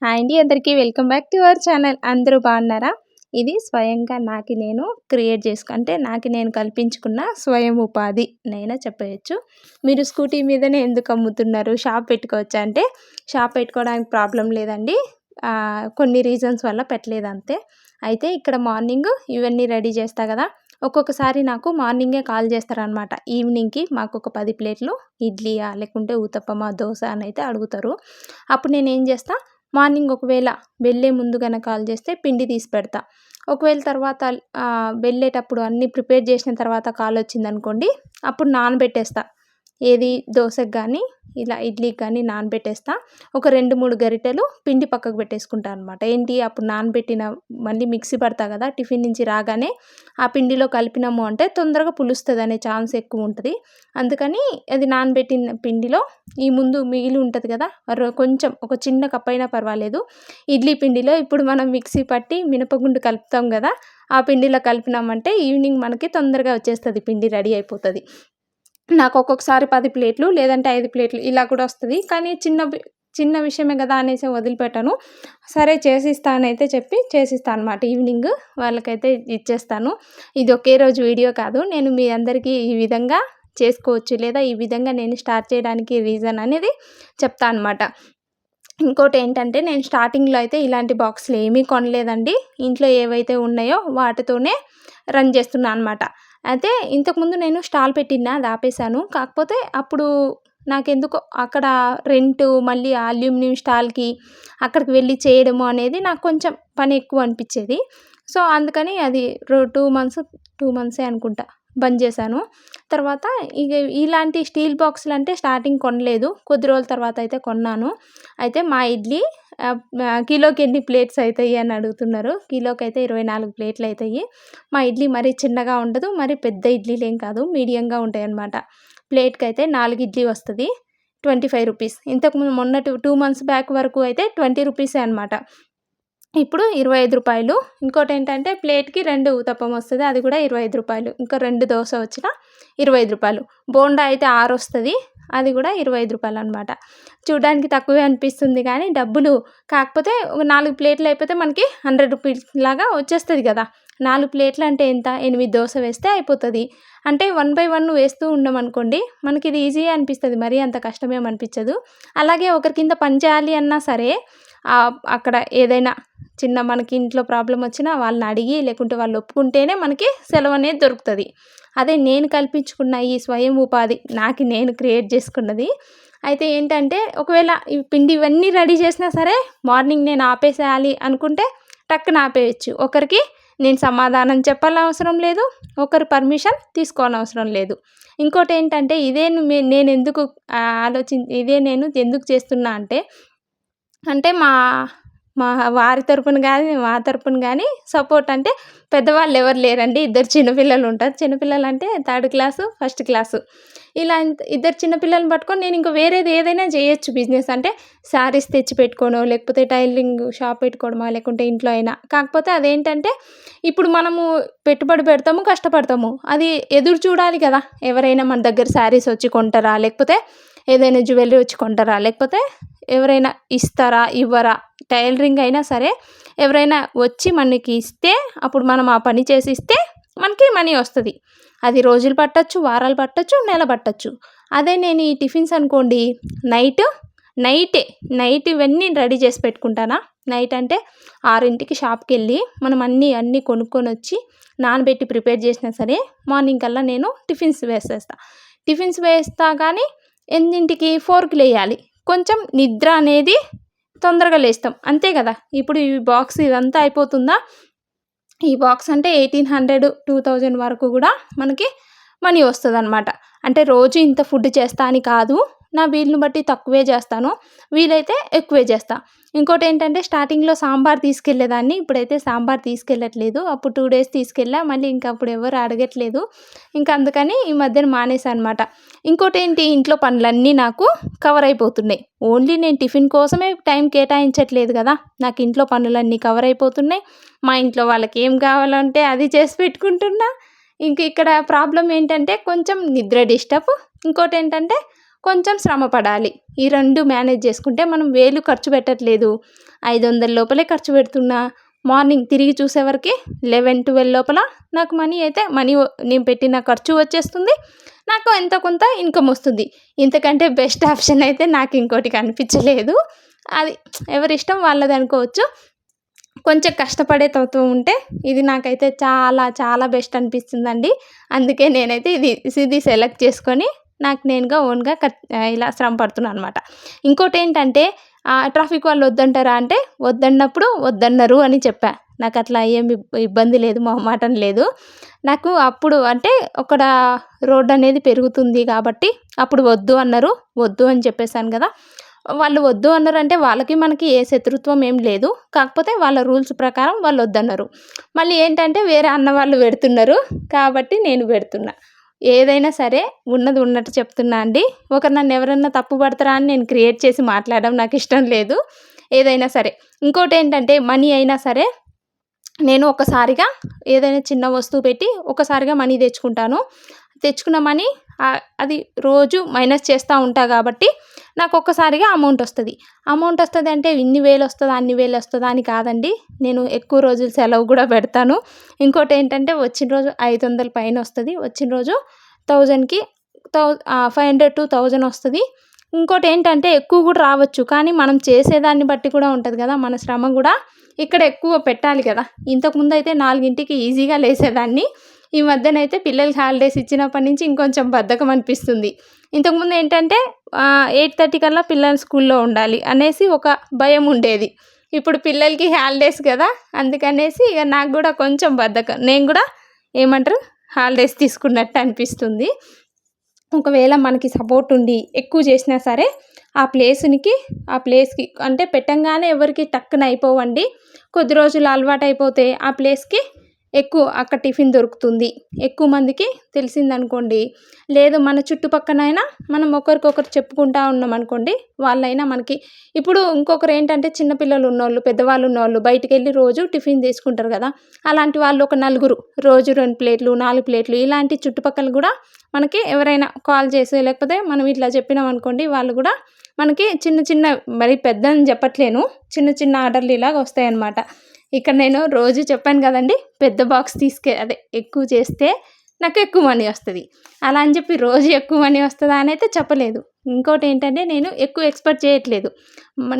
Hi అండి అందరికీ welcome back to our channel. అందరూ బాగున్నారా? ఇది స్వయంగా నాకు నేను అంటే నాకు నేను కల్పించుకున్న స్వయం ఉపాధి నైనా చెప్పవచ్చు. మీరు స్కూటీ మీదనే ఎందుకు అమ్ముతున్నారు? షాప్ పెట్టుకోవచ్చా అంటే షాప్ పెట్టుకోవడానికి ప్రాబ్లం లేదండి. కొన్ని రీజన్స్ వల్ల పెట్టలేదు అంతే. అయితే ఇక్కడ మార్నింగ్ ఇవన్నీ రెడీ చేస్తా కదా, ఒక్కొక్కసారి నాకు మార్నింగే కాల్ చేస్తారనమాట. ఈవినింగ్‌కి మాకు ఒక 10 ప్లేట్లు ఇడ్లీయా లేకుంటే ఊతప్పమా, దోస అని అయితే అడుగుతారు. అప్పుడు నేనేం చేస్తా, మార్నింగ్ ఒకవేళ వెళ్ళే ముందు గనక కాల్ చేస్తే పిండి తీసి పెడతా. ఒకవేళ తర్వాత వెళ్ళేటప్పుడు అన్నీ ప్రిపేర్ చేసిన తర్వాత కాల్ వచ్చిందనుకోండి, అప్పుడు నానబెట్టేస్తా. ఏది దోసకి గానీ, ఇలా ఇడ్లీకి గానీ నానబెట్టేస్తా. ఒక 2, 3 గరిటెలు పిండి పక్కకు పెట్టేసుకుంటా అనమాట. ఏంటి అప్పుడు నానబెట్టిన మళ్ళీ మిక్సీ పడతా కదా, టిఫిన్ నుంచి రాగానే ఆ పిండిలో కలిపినాము అంటే తొందరగా పులుస్తదనే ఛాన్స్ ఎక్కువుంటది. అందుకని అది నానబెట్టిన పిండిలో ఈ ముందు మిగిలి ఉంటది కదా, కొంచెం ఒక చిన్న కప్పయినా పర్వాలేదు. ఇడ్లీ పిండిలో ఇప్పుడు మనం మిక్సీ పట్టి మినపగుండు కలుపుతాం గదా, ఆ పిండిలో కలిపినామంటే ఈవినింగ్ మనకి తొందరగా వచ్చేస్తది, పిండి రెడీ అయిపోతది. నాకు ఒక్కొక్కసారి 10 ప్లేట్లు లేదంటే 5 ప్లేట్లు ఇలా కూడా వస్తది. కానీ చిన్న విషయమే గదా అనేసి వదిలిపెట్టను. సరే చేసిస్తా అనైతే చెప్పి చేసిస్తా అనమాట. ఈవినింగ్ వాళ్ళకైతే ఇచ్చేస్తాను. ఇది ఒకే రోజు వీడియో కాదు. నేను మీ అందరికీ ఈ విధంగా చేసుకోవచ్చు, లేదా ఈ విధంగా నేను స్టార్ట్ చేయడానికి రీజన్ అనేది చెప్తా అనమాట. ఇంకోటేంటంటే నేను స్టార్టింగ్‌లో అయితే ఇలాంటి బాక్సులు ఏమీ కొనలేదండి. ఇంట్లో ఏవైతే ఉన్నాయో వాటితోనే రన్ చేస్తున్నా అనమాట. అయితే ఇంతకుముందు నేను స్టాల్ పెట్టినా, అది ఆపేసాను. కాకపోతే అప్పుడు నాకెందుకో అక్కడ రెంటు, మళ్ళీ అల్యూమినియం స్టాల్‌కి అక్కడికి వెళ్ళి చేయడము అనేది నాకు కొంచెం పని ఎక్కువ అనిపిచ్చేది. సో, అందుకని అది 2 మంత్సే అనుకుంటా బంద్ చేశాను. తర్వాత ఇగ ఇలాంటి స్టీల్ బాక్సులంటే స్టార్టింగ్ కొనలేదు. కొద్ది రోజుల తర్వాత అయితే కొన్నాను. అయితే మా ఇడ్లీ కిలోకి ఎన్ని ప్లేట్స్ అయితాయి అని అడుగుతున్నారు. కిలోకైతే 24 ప్లేట్లయితాయి. మా ఇడ్లీ మరీ చిన్నగా ఉండదు, మరి పెద్ద ఇడ్లీలేం కాదు, మీడియంగా ఉంటాయన్నమాట. ప్లేట్‌కైతే 4 ఇడ్లీ వస్తది. 25 రూపీస్. ఇంతకుముందు మొన్న 2 మంత్స్ బ్యాక్ వరకు అయితే 20 రూపీసే అనమాట. ఇప్పుడు రూ. 25. ఇంకోటేంటంటే ప్లేట్‌కి 2 ఊతప్పం వస్తది. అది కూడా రూ. 25. ఇంకా 2 దోస వచ్చినా రూ. 25. బోండా అయితే 6 వస్తది. అది కూడా రూ. 25 అనమాట. చూడ్డానికి తక్కువే అనిపిస్తుంది కానీ డబ్బులు, కాకపోతే ఒక 4 ప్లేట్లు అయిపోతే మనకి 100 రూపీస్ లాగా వచ్చేస్తది కదా. 4 ప్లేట్లు అంటే ఎంత? 8 దోస వేస్తే అయిపోతది. అంటే 1 బై 1 వేస్తూ ఉన్నామనుకోండి, మనకిది ఈజీయే అనిపిస్తది. మరీ అంత కష్టమేం అనిపిచ్చదు. అలాగే ఒకరి కింద పని చేయాలి అన్నా సరే, అక్కడ ఏదైనా చిన్న మనకి ఇంట్లో ప్రాబ్లమ్ వచ్చినా వాళ్ళని అడిగి, లేకుంటే వాళ్ళు ఒప్పుకుంటేనే మనకి సెలవనేది దొరుకుతది. అదే నేను కల్పించుకున్న ఈ స్వయం ఉపాధి నాకు నేను క్రియేట్ చేసుకున్నది. అయితే ఏంటంటే ఒకవేళ ఈ పిండి ఇవన్నీ రెడీ చేసినా సరే మార్నింగ్ నేను ఆపేసేయాలి అనుకుంటే టక్కున ఆపేయొచ్చు. ఒకరికి నేను సమాధానం చెప్పనవసరం లేదు, ఒకరి పర్మిషన్ తీసుకోనవసరం లేదు. ఇంకోటేంటంటే ఇదే నేనెందుకు ఇదే నేను ఎందుకు చేస్తున్నా అంటే, మా మా వారి తరపున గానీ, మా తరపున గానీ సపోర్ట్ అంటే పెద్దవాళ్ళు ఎవరు లేరండి. ఇద్దరు చిన్నపిల్లలు ఉంటారు. చిన్నపిల్లలంటే 3rd క్లాసు, 1st క్లాసు. ఇలా ఇద్దరు చిన్నపిల్లల్ని పట్టుకొని నేను ఇంక వేరేది ఏదైనా చేయొచ్చు బిజినెస్. అంటే శారీస్ తెచ్చి పెట్టుకోనో, లేకపోతే టైలరింగ్ షాప్ పెట్టుకోవడమో, లేకుంటే ఇంట్లో అయినా. కాకపోతే అదేంటంటే ఇప్పుడు మనము పెట్టుబడి పెడతాము, కష్టపడతాము. అది ఎదురు చూడాలి కదా. ఎవరైనా మన దగ్గర శారీస్ వచ్చి కొంటారా? లేకపోతే ఏదైనా జ్యువెలరీ వచ్చి కొంటారా? లేకపోతే ఎవరైనా ఇస్తారా? ఇవ్వరా? టైలరింగ్ అయినా సరే ఎవరైనా వచ్చి మనకి ఇస్తే, అప్పుడు మనం ఆ పని చేసి ఇస్తే మనకి మనీ వస్తది. అది రోజులు పట్టొచ్చు, వారాలు పట్టొచ్చు, నెల పట్టొచ్చు. అదే నేను ఈ టిఫిన్స్ అనుకోండి, నైట్ ఇవన్నీ రెడీ చేసి పెట్టుకుంటానా. నైట్ అంటే 6కి షాప్‌కెళ్ళి మనం అన్నీ కొనుక్కొనొచ్చి నానబెట్టి ప్రిపేర్ చేసినా సరే మార్నింగ్ కల్లా నేను టిఫిన్స్ వేసేస్తా. టిఫిన్స్ వేస్తా కానీ 8కి 4కి లేయాలి. కొంచెం నిద్ర అనేది తొందరగా లేస్తాం. అంతే కదా. ఇప్పుడు ఈ బాక్స్ ఇదంతా అయిపోతుందా, ఈ బాక్స్ అంటే 1800, 2000 వరకు కూడా మనకి మనీ వస్తదనమాట. అంటే రోజు ఇంత ఫుడ్ చేస్తా అని కాదు. నా వీలుని బట్టి తక్కువే చేస్తాను, వీలైతే ఎక్కువే చేస్తా. ఇంకోటేంటంటే స్టార్టింగ్‌లో సాంబార్ తీసుకెళ్ళేదాన్ని. ఇప్పుడైతే సాంబార్ తీసుకెళ్ళట్లేదు. అప్పుడు 2 డేస్ తీసుకెళ్ళా. మళ్ళీ ఇంకా అప్పుడు ఎవరు అడగట్లేదు. ఇంకా అందుకని ఈ మధ్యన మానేసా అనమాట. ఇంకోటేంటి, ఇంట్లో పనులన్నీ నాకు కవర్ అయిపోతున్నాయి. ఓన్లీ నేను టిఫిన్ కోసమే టైం కేటాయించట్లేదు కదా. నాకు ఇంట్లో పనులన్నీ కవర్ అయిపోతున్నాయి. మా ఇంట్లో వాళ్ళకి ఏం కావాలంటే అది చేసి పెట్టుకుంటున్నా. ఇంక ఇక్కడ ప్రాబ్లమ్ ఏంటంటే కొంచెం నిద్ర డిస్టర్బ్. ఇంకోటేంటంటే కొంచెం శ్రమ పడాలి. ఈ 2 మేనేజ్ చేసుకుంటే మనం వేలు ఖర్చు పెట్టట్లేదు. 500 లోపలే ఖర్చు పెడుతున్నా. మార్నింగ్ తిరిగి చూసేవరకి 11, 12 లోపల నాకు నేను పెట్టిన ఖర్చు వచ్చేస్తుంది. నాకు ఎంతో కొంత ఇన్కమ్ వస్తుంది. ఇంతకంటే బెస్ట్ ఆప్షన్ అయితే నాకు ఇంకోటి కనిపించలేదు. అది ఎవరిష్టం వాళ్ళది అనుకోవచ్చు. కొంచెం కష్టపడే తత్వం ఉంటే ఇది నాకైతే చాలా చాలా బెస్ట్ అనిపిస్తుందండి. అందుకే నేనైతే ఇది సెలెక్ట్ చేసుకొని నాకు నేనుగా ఓన్గా ఇలా శ్రమ పడుతున్నాను అనమాట. ఇంకోటి ఏంటంటే ట్రాఫిక్ వాళ్ళు వద్దంటారా అంటే వద్దన్నప్పుడు వద్దన్నారు అని చెప్పా. నాకు అట్లా ఏమి ఇబ్బంది లేదు, మొహమాటం లేదు. నాకు అప్పుడు అంటే అక్కడ రోడ్ అనేది పెరుగుతుంది కాబట్టి అప్పుడు వద్దు అన్నారు. వద్దు అని చెప్పేసాను కదా. వాళ్ళు వద్దు అన్నారంటే వాళ్ళకి మనకి ఏ శత్రుత్వం ఏం లేదు. కాకపోతే వాళ్ళ రూల్స్ ప్రకారం వాళ్ళు వద్దన్నారు. మళ్ళీ ఏంటంటే వేరే అన్న వాళ్ళు పెడుతున్నారు కాబట్టి నేను పెడుతున్నా. ఏదైనా సరే ఉన్నది ఉన్నట్టు చెప్తున్నా అండి. నన్ను ఎవరన్నా తప్పు పడతారా అని నేను క్రియేట్ చేసి మాట్లాడడం నాకు ఇష్టం లేదు. ఏదైనా సరే ఇంకోటి ఏంటంటే మనీ అయినా సరే నేను ఒకసారిగా ఏదైనా చిన్న వస్తువు పెట్టి ఒకసారిగా మనీ తెచ్చుకున్న మనీ అది రోజు మైనస్ చేస్తూ ఉంటా కాబట్టి నాకు ఒక్కసారిగా అమౌంట్ వస్తుంది అంటే ఇన్ని వేలు వస్తుందా అన్ని వేలు వస్తుందా అని కాదండి. నేను ఎక్కువ రోజులు సెలవు కూడా పెడతాను. ఇంకోటి ఏంటంటే వచ్చిన రోజు 500 పైన వస్తుంది. వచ్చిన రోజు 1000కి 500 to 1000 వస్తుంది. ఇంకోటి ఏంటంటే ఎక్కువ కూడా రావచ్చు. కానీ మనం చేసేదాన్ని బట్టి కూడా ఉంటుంది కదా. మన శ్రమ కూడా ఇక్కడ ఎక్కువ పెట్టాలి కదా. ఇంతకుముందు అయితే 4కి ఈజీగా లేసేదాన్ని. ఈ మధ్యనైతే పిల్లలకి హాలిడేస్ ఇచ్చినప్పటి నుంచి ఇంకొంచెం బద్ధకం అనిపిస్తుంది. ఇంతకుముందు ఏంటంటే 8:30 కల్లా పిల్లలు స్కూల్లో ఉండాలి అనేసి ఒక భయం ఉండేది. ఇప్పుడు పిల్లలకి హాలిడేస్ కదా అందుకనేసి ఇక నాకు కూడా కొంచెం బద్ధకం. నేను కూడా హాలిడేస్ తీసుకున్నట్టు అనిపిస్తుంది. ఒకవేళ మనకి సపోర్ట్ ఉండి ఎక్కువ చేసినా సరే ఆ ప్లేస్కి అంటే పెట్టంగానే ఎవరికి టక్కున అయిపోవండి. కొద్ది రోజులు అలవాటు అయిపోతే ఆ ప్లేస్కి ఎక్కువ అక్కడ టిఫిన్ దొరుకుతుంది. ఎక్కువ మందికి తెలిసిందనుకోండి. లేదు మన చుట్టుపక్కనైనా మనం ఒకరికొకరు చెప్పుకుంటా ఉన్నాం అనుకోండి. వాళ్ళైనా మనకి ఇప్పుడు ఇంకొకరు ఏంటంటే చిన్నపిల్లలు ఉన్నోళ్ళు పెద్దవాళ్ళు ఉన్నోళ్ళు బయటికి వెళ్ళి రోజు టిఫిన్ తీసుకుంటారు కదా. అలాంటి వాళ్ళు ఒక నలుగురు రోజు 2 ప్లేట్లు 4 ప్లేట్లు ఇలాంటి చుట్టుపక్కల కూడా మనకి ఎవరైనా కాల్ చేసి లేకపోతే మనం ఇట్లా చెప్పినాం అనుకోండి. వాళ్ళు కూడా మనకి చిన్న మరి పెద్ద అని చెప్పట్లేను, చిన్న ఆర్డర్లు ఇలాగ వస్తాయన్నమాట. ఇక్కడ నేను రోజు చెప్పాను కదండి, పెద్ద బాక్స్ ఎక్కువ చేస్తే నాకు ఎక్కువ మనీ వస్తుంది. అలా అని చెప్పి రోజు ఎక్కువ మనీ వస్తుందా అని అయితే చెప్పలేదు. ఇంకోటి ఏంటంటే నేను ఎక్కువ ఎక్స్పెక్ట్ చేయట్లేదు.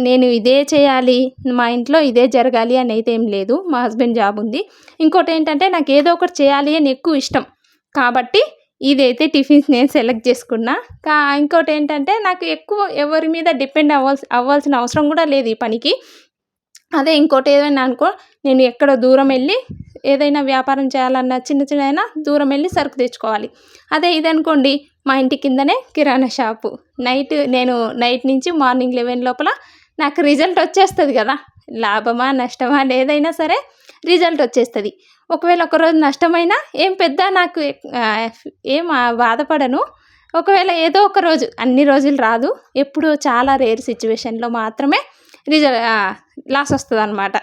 నేను ఇదే చేయాలి, మా ఇంట్లో ఇదే జరగాలి అని అయితే ఏం లేదు. మా హస్బెండ్ జాబ్ ఉంది. ఇంకోటి ఏంటంటే నాకు ఏదో ఒకటి చేయాలి అని ఎక్కువ ఇష్టం కాబట్టి ఇదైతే టిఫిన్స్ నేను సెలెక్ట్ చేసుకున్నా. ఇంకోటి ఏంటంటే నాకు ఎక్కువ ఎవరి మీద డిపెండ్ అవ్వాల్సిన అవసరం కూడా లేదు ఈ పనికి. అదే ఇంకోటి ఏదైనా అనుకో, నేను ఎక్కడ దూరం వెళ్ళి ఏదైనా వ్యాపారం చేయాలన్నా చిన్నదైనా దూరం వెళ్ళి సరుకు తెచ్చుకోవాలి. అదే ఇదనుకోండి మా ఇంటి కిందనే కిరాణా షాపు. నేను నైట్ నుంచి మార్నింగ్ 11 లోపల నాకు రిజల్ట్ వచ్చేస్తుంది కదా. లాభమా నష్టమా ఏదైనా సరే రిజల్ట్ వచ్చేస్తుంది. ఒకవేళ ఒకరోజు నష్టమైనా ఏం పెద్ద నాకు ఏం బాధపడను. ఒకవేళ ఏదో ఒక రోజు, అన్ని రోజులు రాదు, ఎప్పుడూ చాలా రేర్ సిచ్యువేషన్లో మాత్రమే లాస్ వస్తుంది అనమాట.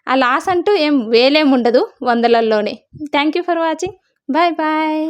ఆ లాస్ అంటూ ఏం వేలేం ఉండదు, వందలల్లోనే. Thank you for watching. Bye bye.